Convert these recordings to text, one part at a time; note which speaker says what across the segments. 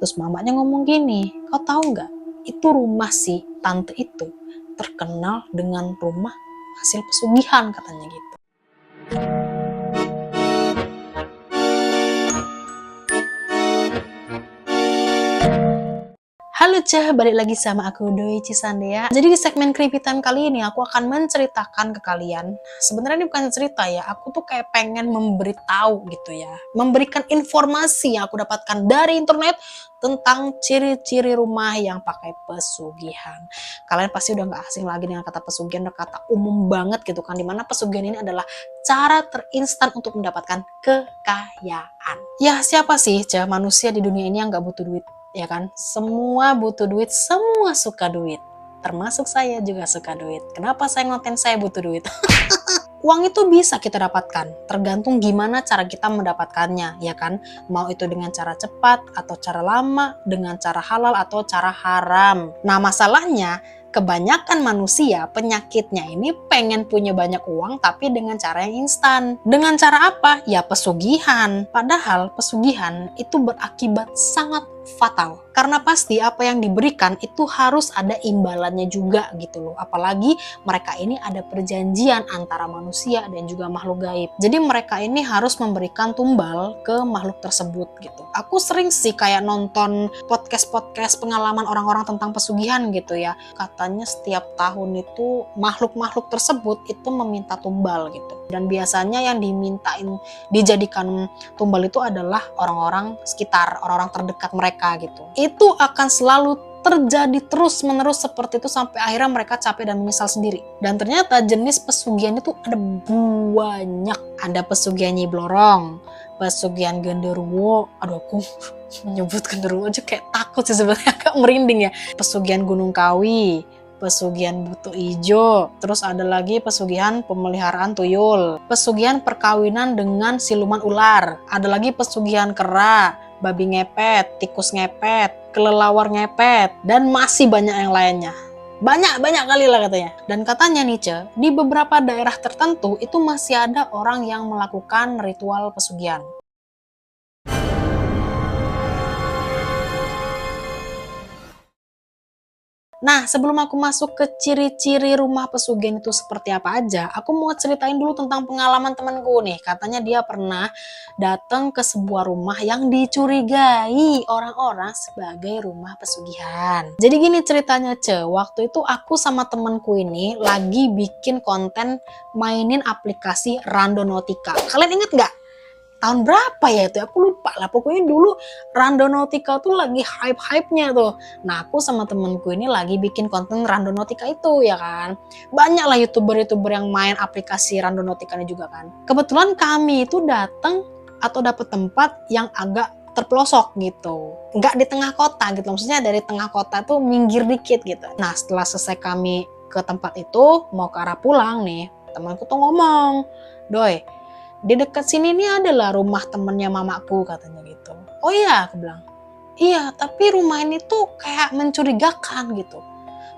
Speaker 1: Terus mamanya ngomong gini, kau tahu nggak? Itu rumah si tante itu terkenal dengan rumah hasil pesugihan katanya gitu. Halo Cah, balik lagi sama aku Doi Cisandea. Jadi di segmen Creepy Time kali ini aku akan menceritakan ke kalian. Sebenarnya ini bukan cerita ya, aku tuh kayak pengen memberitahu gitu ya. Memberikan informasi yang aku dapatkan dari internet tentang ciri-ciri rumah yang pakai pesugihan. Kalian pasti udah gak asing lagi dengan kata pesugihan, udah kata umum banget gitu kan. Dimana pesugihan ini adalah cara terinstan untuk mendapatkan kekayaan. Ya siapa sih Cah manusia di dunia ini yang gak butuh duit? Ya kan, semua butuh duit, semua suka duit, termasuk saya juga suka duit. Kenapa saya ngoten saya butuh duit? Uang itu bisa kita dapatkan, tergantung gimana cara kita mendapatkannya, ya kan? Mau itu dengan cara cepat atau cara lama, dengan cara halal atau cara haram. Nah masalahnya, kebanyakan manusia penyakitnya ini pengen punya banyak uang tapi dengan cara yang instan. Dengan cara apa? Ya pesugihan. Padahal pesugihan itu berakibat sangat fatal. Karena pasti apa yang diberikan itu harus ada imbalannya juga gitu loh. Apalagi mereka ini ada perjanjian antara manusia dan juga makhluk gaib. Jadi mereka ini harus memberikan tumbal ke makhluk tersebut gitu. Aku sering sih kayak nonton podcast-podcast pengalaman orang-orang tentang pesugihan gitu ya. Katanya setiap tahun itu makhluk-makhluk tersebut itu meminta tumbal gitu. Dan biasanya yang dijadikan tumbal itu adalah orang-orang sekitar, orang-orang terdekat mereka gitu. Itu akan selalu terjadi terus-menerus seperti itu sampai akhirnya mereka capek dan menyesal sendiri. Dan ternyata jenis pesugihan itu ada banyak. Ada pesugihan Nyi Blorong, pesugihan genderuwo. Aduh aku menyebut genderuwo aja kayak takut sih sebenarnya, agak merinding ya. Pesugihan Gunung Kawi, pesugihan butuh ijo, terus ada lagi pesugihan pemeliharaan tuyul, pesugihan perkawinan dengan siluman ular, ada lagi pesugihan kera, babi ngepet, tikus ngepet, kelelawar ngepet, dan masih banyak yang lainnya. Banyak kali lah katanya. Dan katanya nih Ce, di beberapa daerah tertentu itu masih ada orang yang melakukan ritual pesugihan. Nah, sebelum aku masuk ke ciri-ciri rumah pesugihan itu seperti apa aja, aku mau ceritain dulu tentang pengalaman temanku nih. Katanya dia pernah datang ke sebuah rumah yang dicurigai orang-orang sebagai rumah pesugihan. Jadi gini ceritanya Ce, waktu itu aku sama temanku ini lagi bikin konten mainin aplikasi Randonautica. Kalian inget nggak? Tahun berapa ya itu? Aku lupa lah. Pokoknya dulu Randonautica tuh lagi hype-hypenya tuh. Nah aku sama temenku ini lagi bikin konten Randonautica itu ya kan. Banyak lah youtuber-youtuber yang main aplikasi Randonautica ini juga kan. Kebetulan kami itu datang atau dapet tempat yang agak terpelosok gitu. Nggak di tengah kota gitu. Maksudnya dari tengah kota tuh minggir dikit gitu. Nah setelah selesai kami ke tempat itu mau ke arah pulang nih. Temanku tuh ngomong, Doi, di dekat sini nih adalah rumah temennya mamaku katanya gitu. Oh iya, aku bilang. Iya, tapi rumah ini tuh kayak mencurigakan gitu.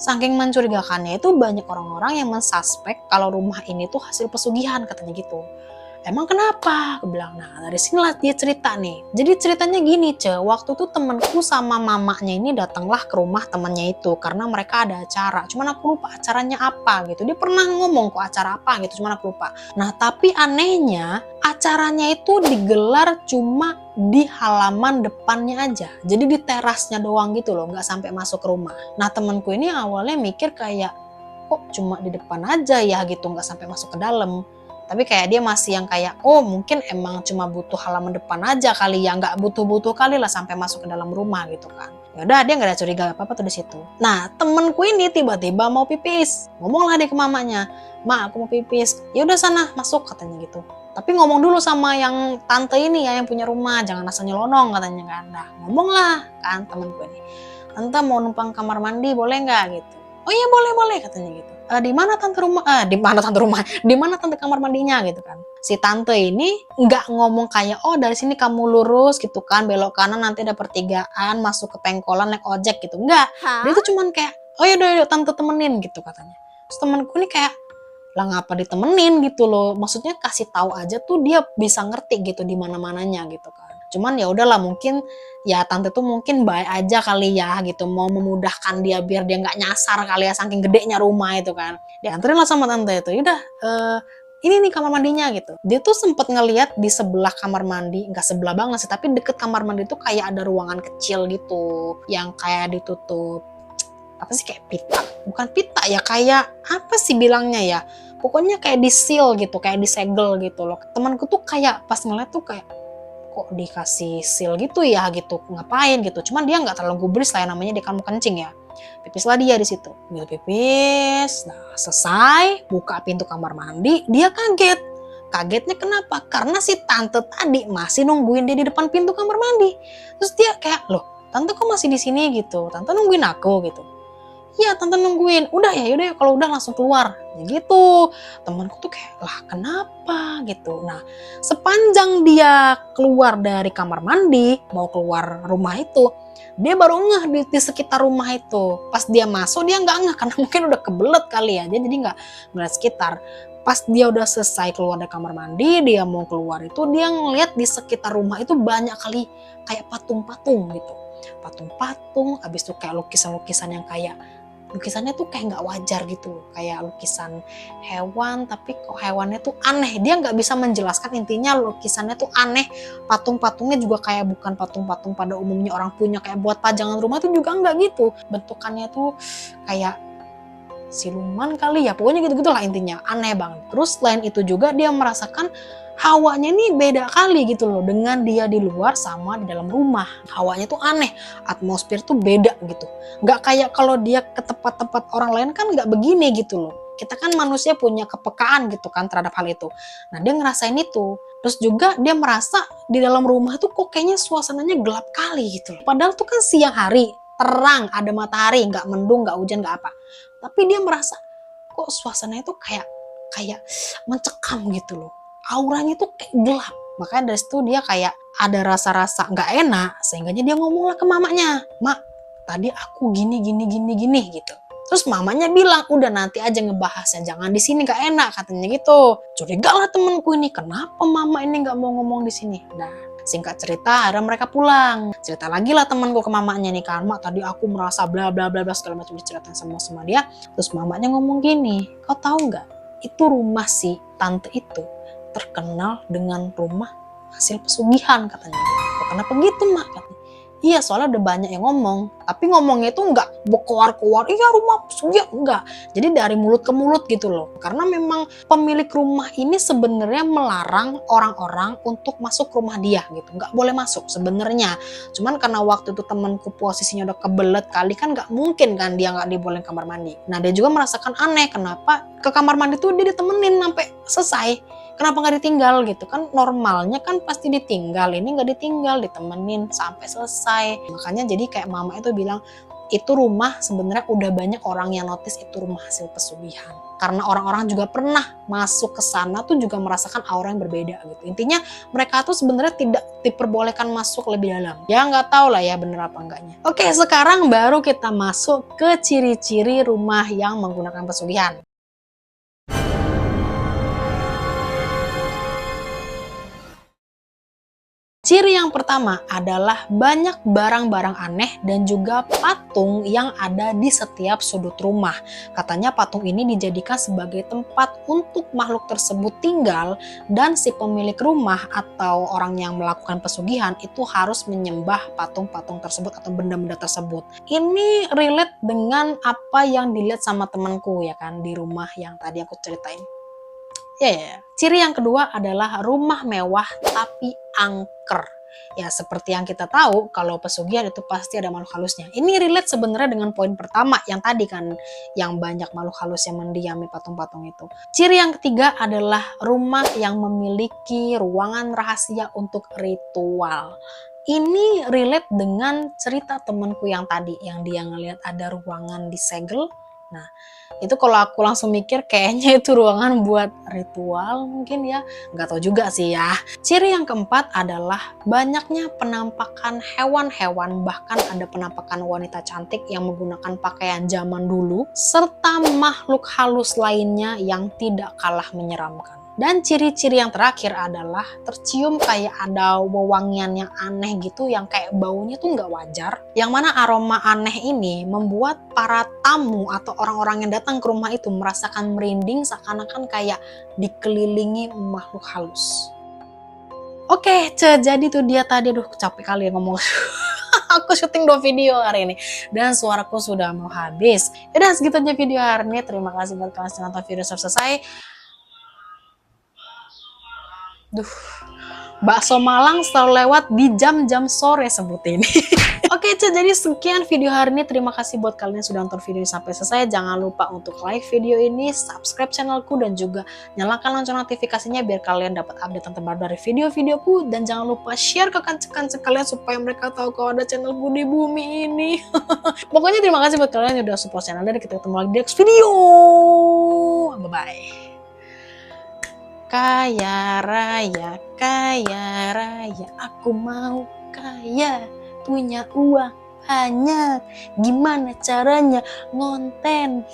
Speaker 1: Saking mencurigakannya itu banyak orang-orang yang mensuspek kalau rumah ini tuh hasil pesugihan katanya gitu. Emang kenapa? Aku bilang, nah dari sinilah dia cerita nih. Jadi ceritanya gini Ce, waktu itu temenku sama mamanya ini datanglah ke rumah temannya itu. Karena mereka ada acara, cuman aku lupa acaranya apa gitu. Dia pernah ngomong kok acara apa gitu, cuman aku lupa. Nah tapi anehnya acaranya itu digelar cuma di halaman depannya aja. Jadi di terasnya doang gitu loh, nggak sampai masuk ke rumah. Nah temanku ini awalnya mikir kayak, kok cuma di depan aja ya gitu, nggak sampai masuk ke dalam. Tapi kayak dia masih yang kayak, oh mungkin emang cuma butuh halaman depan aja kali ya, nggak butuh-butuh kali lah sampai masuk ke dalam rumah gitu kan. Ya udah dia nggak ada curiga apa-apa tuh di situ. Nah temenku ini tiba-tiba mau pipis, ngomonglah dia ke mamanya, Ma aku mau pipis, ya udah sana masuk katanya gitu. Tapi ngomong dulu sama yang tante ini ya yang punya rumah, jangan asal nyelonong katanya kan. Nah ngomonglah kan temenku ini, tante mau numpang kamar mandi boleh nggak gitu. Oh iya boleh katanya gitu. Di mana tante rumah? Di mana tante rumah? Di mana tante kamar mandinya gitu kan? Si tante ini nggak ngomong kayak oh dari sini kamu lurus gitu kan, belok kanan nanti ada pertigaan, masuk ke pengkolan naik ojek gitu. Enggak. Dia tuh cuman kayak oh ya udah tante temenin gitu katanya. Terus temanku ini kayak lah ngapa ditemenin gitu loh. Maksudnya kasih tahu aja tuh dia bisa ngerti gitu di mana-mananya gitu kan. Cuman ya udahlah, mungkin ya tante tuh mungkin baik aja kali ya gitu, mau memudahkan dia biar dia nggak nyasar kali ya, saking gedenya rumah itu kan. Dianterin lah sama tante itu, udah ini nih kamar mandinya gitu. Dia tuh sempet ngeliat di sebelah kamar mandi, nggak sebelah banget sih, tapi deket kamar mandi tuh kayak ada ruangan kecil gitu, yang kayak ditutup, apa sih, kayak pita, bukan pita ya, kayak apa sih bilangnya ya, pokoknya kayak di seal gitu, kayak disegel gitu loh. Temanku tuh kayak pas ngeliat tuh kayak, kok dikasih seal gitu ya gitu, ngapain gitu. Cuman dia nggak terlalu gubris lah, namanya dia kan mau kencing ya. Pipislah dia di situ, ambil pipis. Nah selesai, buka pintu kamar mandi, dia kaget. Kagetnya kenapa? Karena si tante tadi masih nungguin dia di depan pintu kamar mandi. Terus dia kayak, loh tante kok masih di sini gitu? Tante nungguin aku gitu. Iya tante nungguin. Udah ya kalau udah langsung keluar. Ya gitu. Temanku tuh kayak, lah kenapa gitu. Nah sepanjang dia keluar dari kamar mandi, mau keluar rumah itu, dia baru ngeh di sekitar rumah itu. Pas dia masuk dia nggak ngeh karena mungkin udah kebelet kali ya. Dia jadi nggak ngeliat sekitar. Pas dia udah selesai keluar dari kamar mandi, dia mau keluar itu, dia ngeliat di sekitar rumah itu banyak kali kayak patung-patung gitu. Patung-patung, habis itu kayak lukisan-lukisan yang kayak, lukisannya tuh kayak nggak wajar gitu, kayak lukisan hewan tapi kok hewannya tuh aneh, dia nggak bisa menjelaskan, intinya lukisannya tuh aneh. Patung-patungnya juga kayak bukan patung-patung pada umumnya orang punya kayak buat pajangan rumah tuh juga nggak gitu, bentukannya tuh kayak siluman kali ya, pokoknya gitu-gitulah intinya, aneh banget. Terus selain itu juga dia merasakan hawanya nih beda kali gitu loh dengan dia di luar sama di dalam rumah. Hawanya tuh aneh, atmosfer tuh beda gitu. Nggak kayak kalau dia ke tempat-tempat orang lain kan nggak begini gitu loh. Kita kan manusia punya kepekaan gitu kan terhadap hal itu. Nah dia ngerasain itu. Terus juga dia merasa di dalam rumah tuh kok kayaknya suasananya gelap kali gitu loh. Padahal tuh kan siang hari, terang, ada matahari, nggak mendung, nggak hujan, nggak apa. Tapi dia merasa kok suasananya tuh kayak mencekam gitu loh. Auranya tuh kayak gelap. Makanya dari situ dia kayak ada rasa-rasa nggak enak, sehingga dia ngomong lah ke mamanya, mak tadi aku gini gitu. Terus mamanya bilang, udah nanti aja ngebahasnya, jangan di sini nggak enak katanya gitu. Curiga lah temenku ini, kenapa mama ini nggak mau ngomong di sini? Nah singkat cerita akhirnya mereka pulang. Cerita lagi lah temanku ke mamanya nih kan, mak tadi aku merasa bla bla bla bla segala macam, diceritain sama dia. Terus mamanya ngomong gini, kau tahu nggak, itu rumah si tante itu terkenal dengan rumah hasil pesugihan katanya. Kenapa gitu mak? Katanya. Iya soalnya udah banyak yang ngomong, tapi ngomongnya itu nggak berkoar-koar, iya rumah pesugihan, enggak. Jadi dari mulut ke mulut gitu loh. Karena memang pemilik rumah ini sebenarnya melarang orang-orang untuk masuk rumah dia gitu. Nggak boleh masuk sebenarnya. Cuman karena waktu itu temanku posisinya udah kebelet kali kan, nggak mungkin kan dia nggak dibolehin kamar mandi. Nah dia juga merasakan aneh, kenapa ke kamar mandi tuh dia ditemenin sampai selesai. Kenapa nggak ditinggal gitu kan, normalnya kan pasti ditinggal, ini nggak ditinggal, ditemenin sampai selesai. Makanya jadi kayak mama itu bilang, itu rumah sebenarnya udah banyak orang yang notice itu rumah hasil pesugihan. Karena orang-orang juga pernah masuk ke sana tuh juga merasakan aura yang berbeda gitu. Intinya mereka tuh sebenarnya tidak diperbolehkan masuk lebih dalam. Ya nggak tahu lah ya bener apa enggaknya. Oke sekarang baru kita masuk ke ciri-ciri rumah yang menggunakan pesugihan. Ciri yang pertama adalah banyak barang-barang aneh dan juga patung yang ada di setiap sudut rumah. Katanya patung ini dijadikan sebagai tempat untuk makhluk tersebut tinggal, dan si pemilik rumah atau orang yang melakukan pesugihan itu harus menyembah patung-patung tersebut atau benda-benda tersebut. Ini relate dengan apa yang dilihat sama temanku ya kan di rumah yang tadi aku ceritain. Ya. Ciri yang kedua adalah rumah mewah tapi angker. Ya seperti yang kita tahu kalau pesugihan itu pasti ada makhluk halusnya. Ini relate sebenarnya dengan poin pertama yang tadi kan, yang banyak makhluk halus yang mendiami patung-patung itu. Ciri yang ketiga adalah rumah yang memiliki ruangan rahasia untuk ritual. Ini relate dengan cerita temanku yang tadi, yang dia ngelihat ada ruangan disegel. Nah itu kalau aku langsung mikir kayaknya itu ruangan buat ritual mungkin ya, nggak tahu juga sih ya. Ciri yang keempat adalah banyaknya penampakan hewan-hewan, bahkan ada penampakan wanita cantik yang menggunakan pakaian zaman dulu, serta makhluk halus lainnya yang tidak kalah menyeramkan. Dan ciri-ciri yang terakhir adalah tercium kayak ada wewangian yang aneh gitu, yang kayak baunya tuh nggak wajar. Yang mana aroma aneh ini membuat para tamu atau orang-orang yang datang ke rumah itu merasakan merinding seakan-akan kayak dikelilingi makhluk halus. Oke, jadi tuh dia tadi, aduh capek kali ya ngomong. Aku syuting 2 video hari ini dan suaraku sudah mau habis. Yaudah segitu aja video hari ini. Terima kasih buat kalian yang nonton video sampai selesai. Duh, bakso Malang selalu lewat di jam-jam sore sebut ini. Oke, jadi sekian video hari ini. Terima kasih buat kalian yang sudah nonton video ini sampai selesai. Jangan lupa untuk like video ini, subscribe channelku, dan juga nyalakan lonceng notifikasinya biar kalian dapat update terbaru dari video-videoku. Dan jangan lupa share ke kancing-kancing kalian supaya mereka tahu kalau ada channelku di bumi ini. Pokoknya terima kasih buat kalian yang udah support channel, dan kita ketemu lagi di next video. Bye-bye. Kaya raya, aku mau kaya, punya uang banyak. Gimana caranya ngonten?